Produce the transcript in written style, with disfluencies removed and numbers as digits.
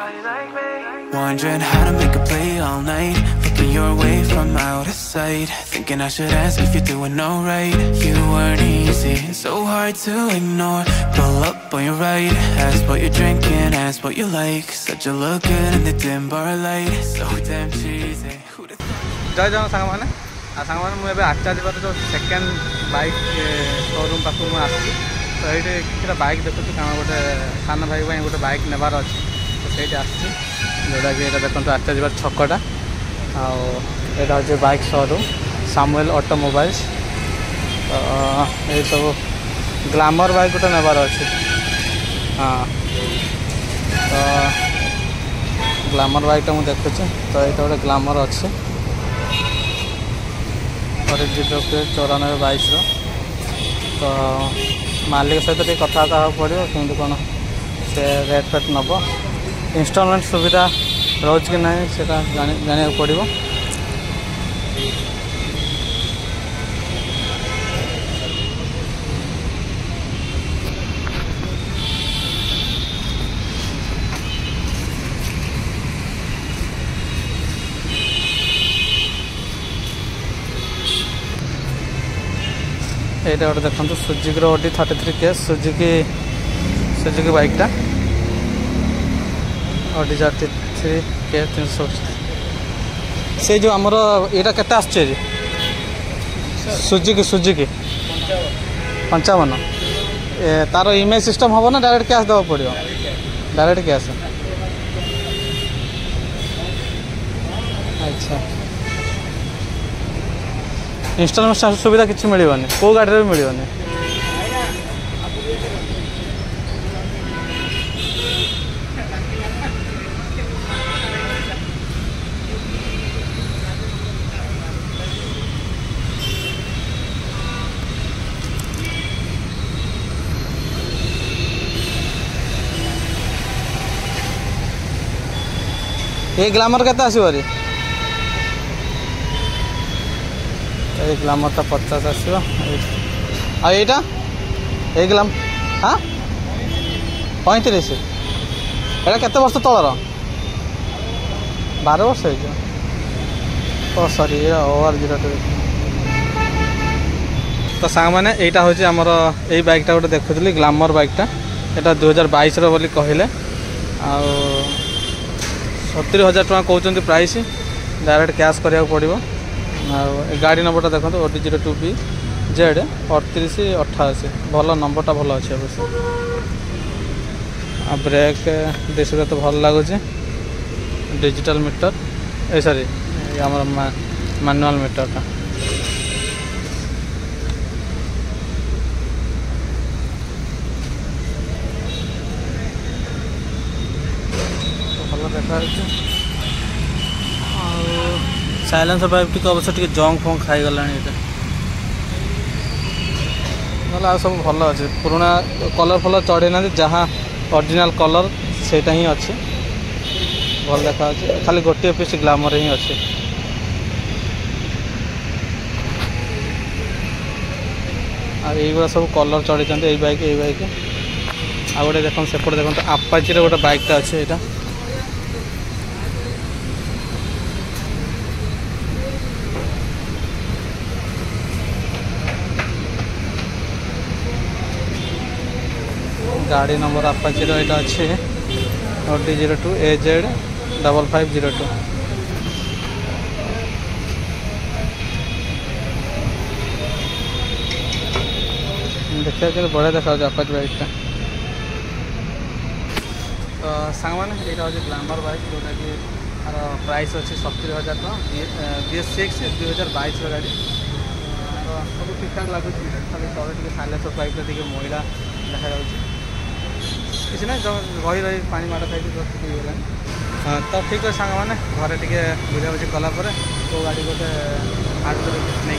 Wondering how to make a play all night, looking your way from out of sight, thinking I should ask if you're doing alright. You weren't easy, so hard to ignore. Pull up on your right, ask what you're drinking, ask what you like. Said you look good in the dim bar light, so damn cheesy. जय जन सांग मैंने सांग मैंने मुझे आचार्य बार जो second bike showroom पाक आसी तो ये किसी बाइक देखुँ कम गोटे सान भाई गोटे बाइक नेबार अच्छी तो सही जोटा कि देखो आचार्य बार छकटा आटा हूँ बाइक शोरूम सामुएल ऑटोमोबाइल्स तो ये सब ग्लैमर बाइक गोटे नेबार अच्छी हाँ तो ग्लैमर बाइकटा मुझे देखुची तो ये गोटे ग्लैमर अच्छी और जीरो के 9422 तो मालिक सहित कथबार्ता हाँ पड़ो कि कौन से रेट फेट नब इंस्टॉलमेंट सुविधा रोज कि ना से जाना पड़ो ये गोटे देखो सुजुकी ओडी 33K सुजुकी बाइकटा ओडी 33K 300 से जो आमर यहाँ के सुजुकी 55 तार इमेज सिस्टम हम ना डायरेक्ट कैश देवा पड़ो डायरेक्ट कैश अच्छा इंस्टॉलमेंट सुविधा किसी मिलनी कौ गाड़ी भी मिलनी ये ग्लैमर केते आसबारी ये ग्लैमर टा 50 आसो आईटा ये ग्लैम हाँ 35 एटा केते वर्ष तलर 12 वर्ष ओ सॉरी OR02 तो सांग मैंने यहाँ हूँ आमर यही बाइकटा गोटे देखुली ग्लैमर बाइकटा यहाँ 2022 बोली कहले आ 70,000 टका कहते प्राइस डायरेक्ट कैश करा पड़ो गाड़ी नंबरटा देखो OD02B Z 3888 भल नंबरटा भल अच्छे अवश्य ब्रेक देश तो भल लगुच डिजिटल मीटर ए सॉरी आम मैनुअल मीटरटा भल देखा साइलेंसर पाइप टी अवश्य टी जंग फंग खाई गला ना सब भल अच्छे पुराना कलर फलर चढ़े ना जहाँ ओरिजिनल कलर सेटा ही अच्छे भल देखा खाली गोटे पीस ग्लैमर ही अच्छे आईगुड़ा सब कलर चढ़ी यही बाइक आ गए देख सेपटे देखो आपाची गोटे बाइकटा अच्छे यहाँ गाड़ी नंबर आपाची यहाँ अच्छे OD02 AZ 5502 देखिए बढ़िया देखा आपाची बाइकटा तो सांग मैंने यहाँ हूँ ग्लैमर बाइक जोटा कि तार प्राइस अच्छे 70,000 टका BS6 2022 गाड़ी तो सब ठीक ठाक लगुच खाली तले साइलेंसर पाइप मैला देखा किसी ना रही रही पानी माड़ खाई हाँ तो ठीक है सांग मैंने घरे टे बुझाबुझी कलापर कौ गाड़ी गोटे हाथ नहीं